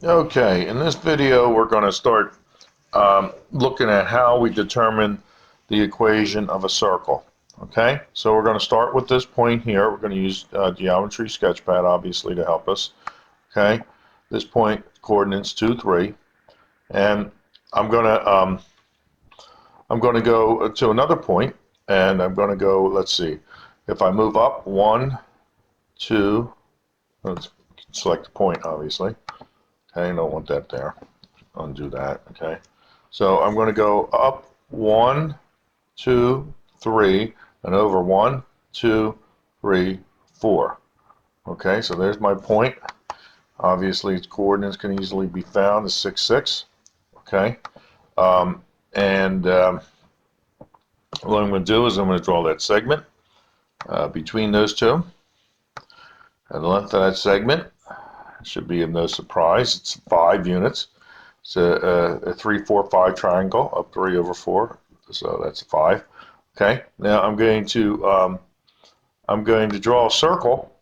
Okay, in this video we're going to start looking at how we determine the equation of a circle. Okay, so we're going to start with this point here. We're going to use Geometry Sketchpad obviously to help us. Okay, this point coordinates 2, 3, and I'm going to um, I'm going to go to another point, and I'm going to go. Let's see, if I move up 1, 2, let's select the point obviously. Okay, I don't want that there. Undo that. Okay. So I'm going to go up 1, 2, 3, and over 1, 2, 3, 4. Okay, so there's my point. Obviously, its coordinates can easily be found as 6, 6. Okay, and what I'm going to do is I'm going to draw that segment between those two. And the length of that segment should be of no surprise. It's 5 units. It's a 3, 4, 5 triangle up 3 over 4. So that's 5. Okay. Now I'm going to draw a circle,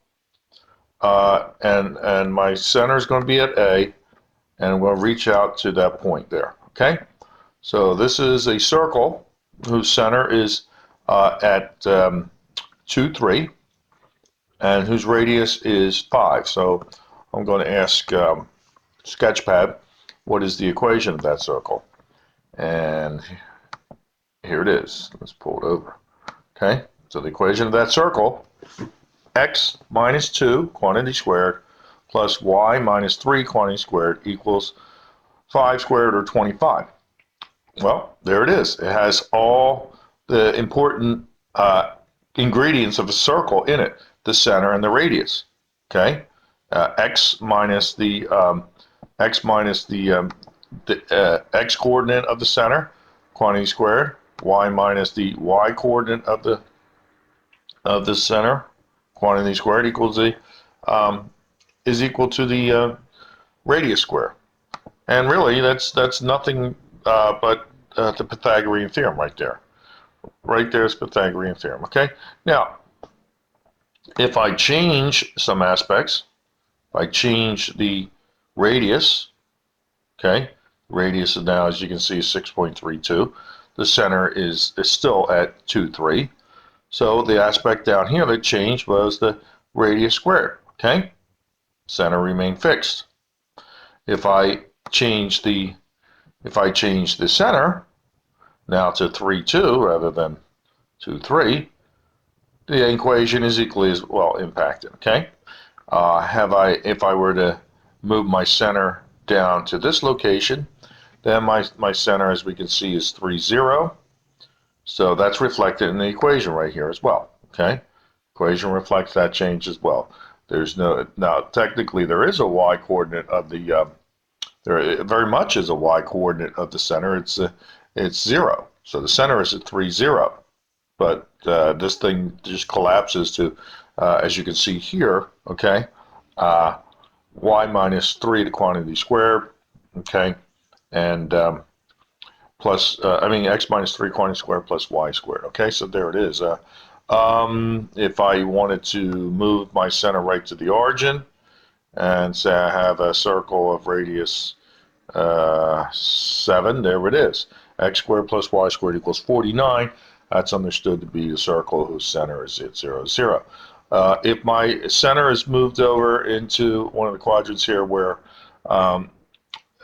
and my center is going to be at A, and I'm going to reach out to that point there. Okay. So this is a circle whose center is at 2, 3, and whose radius is 5. So I'm going to ask Sketchpad, what is the equation of that circle? And here it is. Let's pull it over. Okay, so the equation of that circle, x minus 2, quantity squared, plus y minus 3, quantity squared, equals 5 squared, or 25. Well, there it is. It has all the important ingredients of a circle in it, the center and the radius. Okay, x minus the x coordinate of the center, quantity squared, y minus the y coordinate of the center, quantity squared, equals the is equal to the radius square. And really, that's nothing but the Pythagorean theorem right there. Right there is Pythagorean theorem. Okay. Now, if I change some aspects, if I change the radius, okay, radius is now, as you can see, 6.32. The center is still at 2, 3. So the aspect down here that changed was the radius squared. Okay, center remained fixed. If I change the center now to 3, 2 rather than 2, 3, the equation is equally as well impacted. Okay, if I were to move my center down to this location, then my center, as we can see, is 3, 0. So that's reflected in the equation right here as well. Okay, equation reflects that change as well. There's no, now technically there is a y coordinate of the there very much is a y coordinate of the center. It's 0. So the center is at 3, 0. But this thing just collapses to, as you can see here, okay, y minus 3, the quantity squared, okay, and x minus 3 quantity squared plus y squared. Okay, so there it is. If I wanted to move my center right to the origin and say I have a circle of radius 7, there it is. X squared plus y squared equals 49. That's understood to be the circle whose center is at 0, 0. If my center is moved over into one of the quadrants here where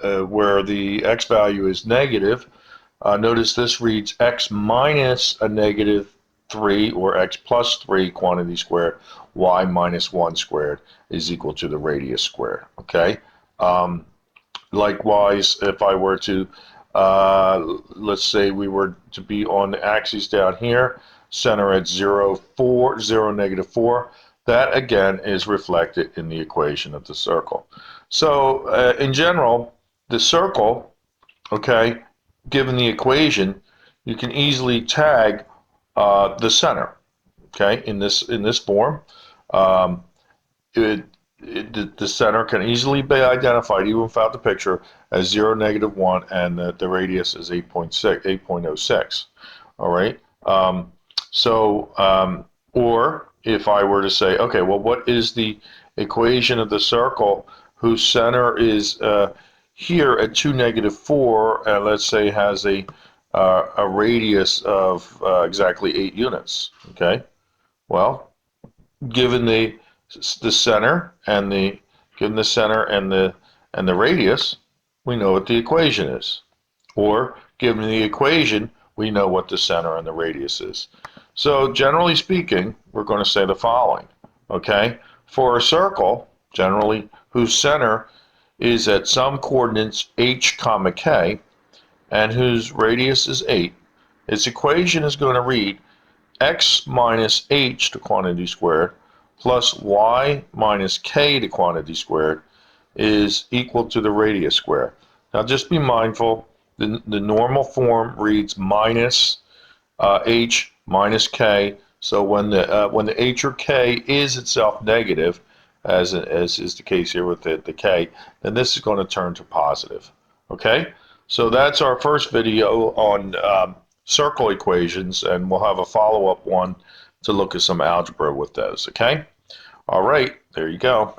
the x value is negative, notice this reads x minus a negative 3 or x plus 3 quantity squared, y minus 1 squared is equal to the radius squared. Okay. Likewise, if I were to, let's say we were to be on the axis down here, center at 0, 4, 0, negative 4, that again is reflected in the equation of the circle. So in general, the circle, okay, given the equation, you can easily tag the center, okay, in this form. The center can easily be identified, even without the picture, as 0, negative 1, and the radius is 8.06. All right. Or if I were to say, okay, well, what is the equation of the circle whose center is here at 2, -4, and let's say has a radius of exactly 8 units. Okay, well, given the center and the radius, we know what the equation is. Or given the equation, we know what the center and the radius is. So generally speaking, we're going to say the following. Okay, for a circle, generally whose center is at some coordinates h, k, and whose radius is 8, its equation is going to read x minus h, the quantity squared, plus y minus k, the quantity squared, is equal to the radius squared. Now just be mindful, the normal form reads minus h minus k, so when the h or k is itself negative, as is the case here with the k, then this is going to turn to positive. Okay, so that's our first video on circle equations, and we'll have a follow-up one to look at some algebra with those. Okay, all right, there you go.